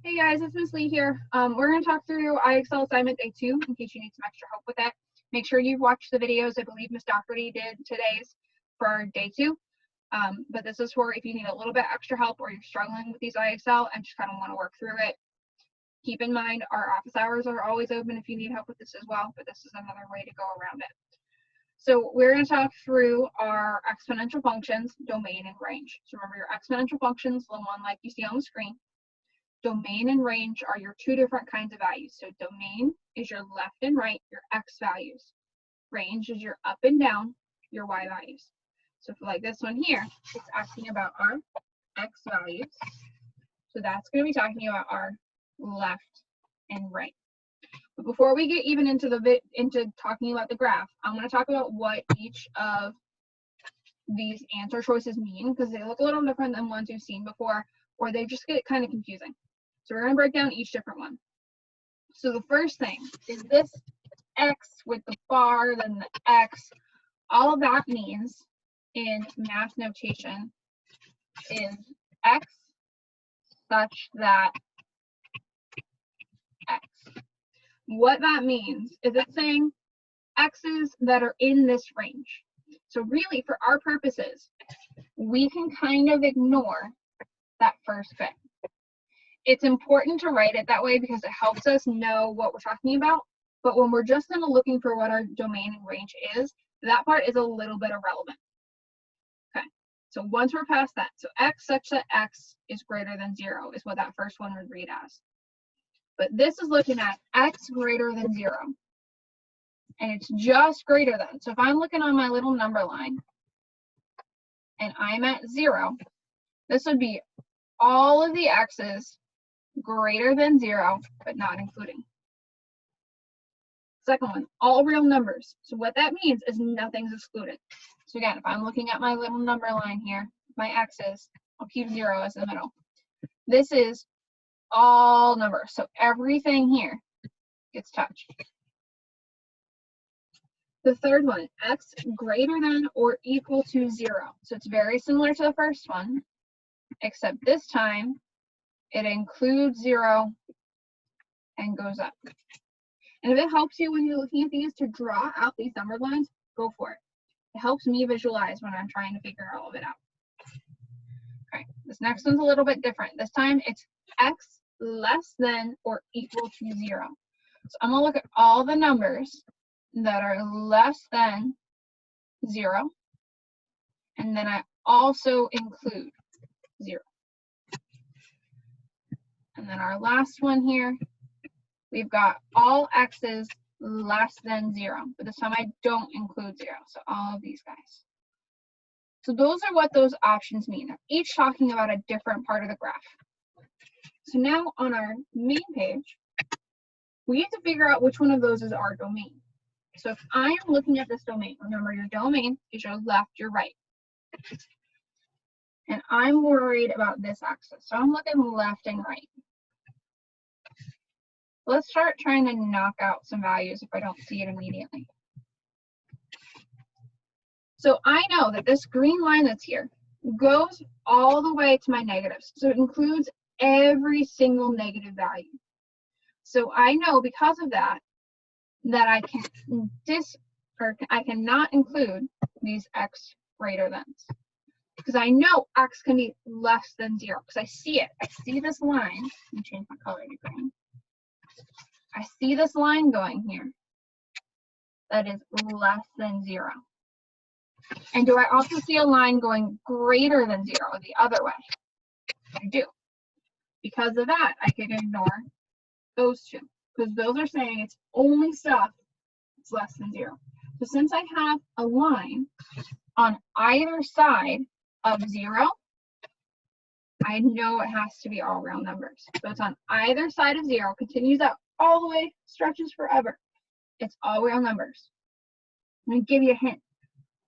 Hey guys, it's Ms. Lee here. We're going to talk through IXL assignment day 2 in case you need some extra help with that. Make sure you've watched the videos. I believe Ms. Doherty did today's for day 2. But this is for if you need a little bit extra help or you're struggling with these IXL and just kind of want to work through it. Keep in mind our office hours are always open if you need help with this as well, but this is another way to go around it. So we're going to talk through our exponential functions, domain and range. So remember your exponential functions, the one like you see on the screen. Domain and range are your two different kinds of values. So domain is your left and right, your x values. Range is your up and down, your y values. So for like this one here, it's asking about our x values. So that's going to be talking about our left and right. But before we get even into talking about the graph, I'm going to talk about what each of these answer choices mean, because they look a little different than ones you've seen before, or they just get kind of confusing. So we're going to break down each different one. So the first thing is this x with the bar, then the x. All of that means in math notation is x such that x. What that means is it's saying x's that are in this range. So really, for our purposes, we can kind of ignore that first bit. It's important to write it that way because it helps us know what we're talking about. But when we're just kind of looking for what our domain and range is, that part is a little bit irrelevant. Okay, so once we're past that, so x such that x is greater than 0 is what that first one would read as. But this is looking at x greater than 0. And it's just greater than. So if I'm looking on my little number line and I'm at 0, this would be all of the x's greater than 0, but not including. Second one, all real numbers. So what that means is nothing's excluded. So again, if I'm looking at my little number line here, my x's, I'll keep 0 as the middle. This is all numbers. So everything here gets touched. The third one, x greater than or equal to 0. So it's very similar to the first one, except this time it includes 0 and goes up. And if it helps you when you're looking at these to draw out these number lines, go for it. It helps me visualize when I'm trying to figure all of it out. Okay, this next one's a little bit different. This time it's x less than or equal to 0. So I'm going to look at all the numbers that are less than 0, and then I also include 0. And then our last one here, we've got all x's less than 0, but this time I don't include 0, so all of these guys. So those are what those options mean. They're each talking about a different part of the graph. So now on our main page, we need to figure out which one of those is our domain. So if I am looking at this domain, remember your domain is your left, your right. And I'm worried about this axis. So I'm looking left and right. Let's start trying to knock out some values if I don't see it immediately. So I know that this green line that's here goes all the way to my negatives. So it includes every single negative value. So I know because of that, that I cannot include these x greater thans. Because I know x can be less than 0. Because I see it. I see this line. Let me change my color to green. I see this line going here that is less than 0. And do I also see a line going greater than 0 the other way? I do. Because of that, I can ignore those two. Because those are saying it's only stuff that's less than 0. So since I have a line on either side of 0, I know it has to be all real numbers. So it's on either side of 0, continues out all the way, stretches forever. It's all real numbers. I'm going to give you a hint.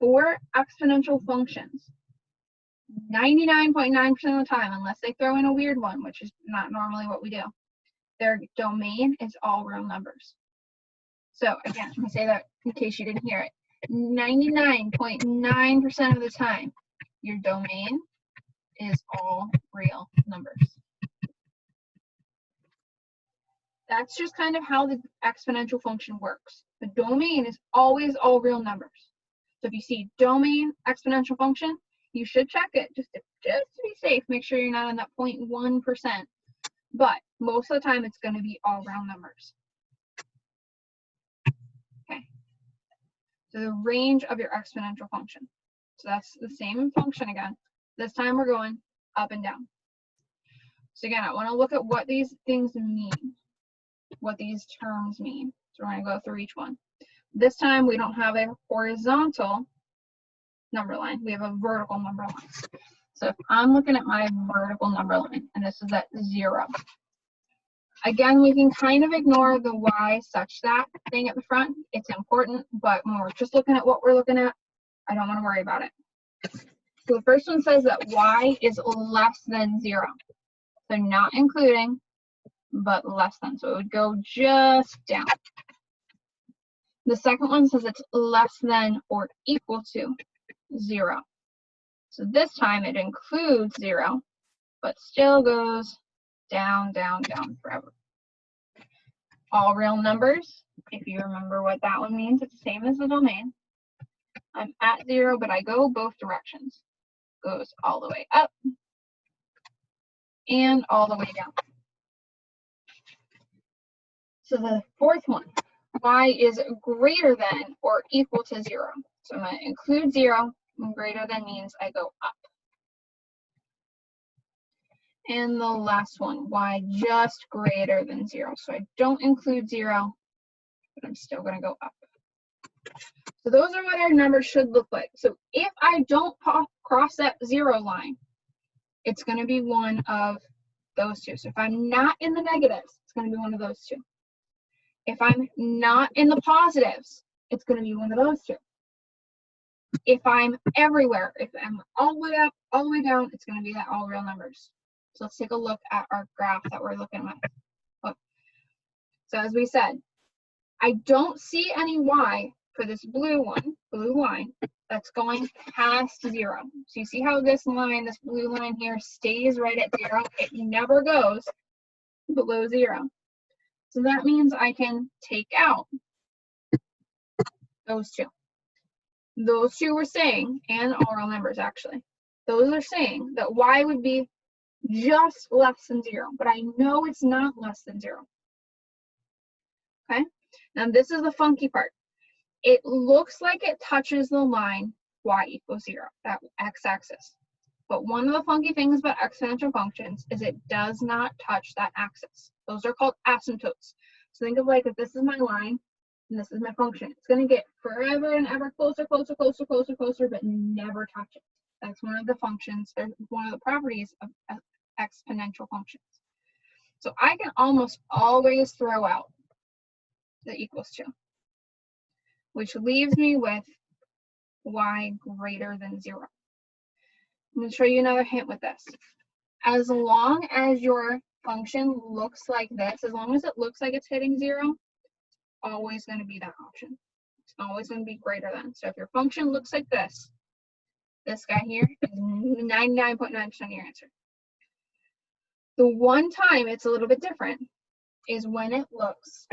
For exponential functions, 99.9% of the time, unless they throw in a weird one, which is not normally what we do, their domain is all real numbers. So again, I'm going to say that in case you didn't hear it. 99.9% of the time, your domain is all real numbers. That's just kind of how the exponential function works. The domain is always all real numbers. So if you see domain exponential function, you should check it just to be safe. Make sure you're not on that 0.1%. But most of the time, it's going to be all round numbers. Okay. So the range of your exponential function. So that's the same function again. This time we're going up and down. So again, I want to look at what these things mean, what these terms mean. So we're going to go through each one. This time we don't have a horizontal number line. We have a vertical number line. So if I'm looking at my vertical number line, and this is at 0. Again, we can kind of ignore the y such that thing at the front. It's important, but when we're just looking at what we're looking at, I don't want to worry about it. So the first one says that y is less than 0. So not including, but less than. So it would go just down. The second one says it's less than or equal to 0. So this time it includes 0, but still goes down, down, down forever. All real numbers, if you remember what that one means, it's the same as the domain. I'm at 0, but I go both directions. Goes all the way up and all the way down. So the fourth one, y is greater than or equal to 0. So I'm going to include 0, and greater than means I go up. And the last one, y just greater than 0. So I don't include 0, but I'm still going to go up. So those are what our numbers should look like. So if I don't cross that 0 line, it's going to be one of those two. So if I'm not in the negatives, it's going to be one of those two. If I'm not in the positives, it's going to be one of those two. If I'm everywhere, if I'm all the way up, all the way down, it's going to be that all real numbers. So let's take a look at our graph that we're looking at. Look. So as we said, I don't see any y for this blue line, that's going past 0. So you see how this line, this blue line here, stays right at 0. It never goes below 0. So that means I can take out those two. Those two were saying, and all real numbers actually, those are saying that y would be just less than 0, but I know it's not less than 0. Okay, now this is the funky part. It looks like it touches the line y equals 0, that x-axis. But one of the funky things about exponential functions is it does not touch that axis. Those are called asymptotes. So think of like if this is my line and this is my function. It's going to get forever and ever closer, closer, closer, closer, closer, but never touch it. That's one of the functions, or one of the properties of exponential functions. So I can almost always throw out the equals to, which leaves me with y greater than 0. I'm going to show you another hint with this. As long as your function looks like this, as long as it looks like it's hitting 0, it's always going to be that option. It's always going to be greater than. So if your function looks like this guy here is 99.9% of your answer. The one time it's a little bit different is when it looks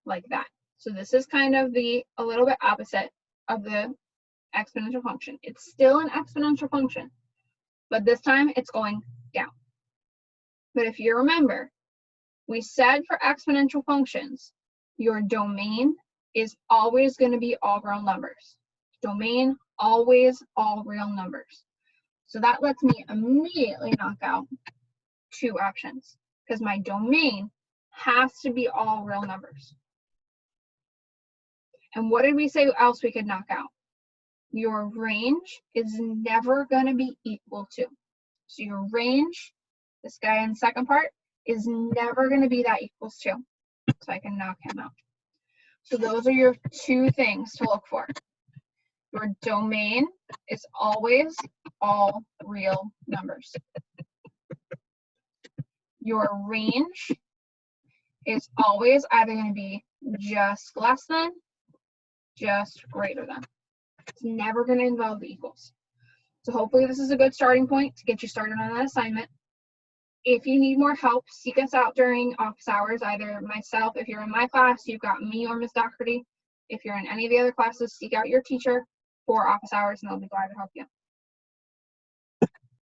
like that. So this is kind of a little bit opposite of the exponential function. It's still an exponential function, but this time it's going down. But if you remember, we said for exponential functions, your domain is always going to be all real numbers. Domain, always all real numbers. So that lets me immediately knock out two options because my domain has to be all real numbers. And what did we say else we could knock out? Your range is never going to be equal to. So your range, this guy in the second part, is never going to be that equals to. So I can knock him out. So those are your two things to look for. Your domain is always all real numbers. Your range is always either going to be just less than, just greater than. It's never going to involve the equals. So hopefully this is a good starting point to get you started on that assignment. if you need more help, seek us out during office hours, either myself, if you're in my class, you've got me or Ms. Doherty. If you're in any of the other classes, seek out your teacher for office hours and they'll be glad to help you.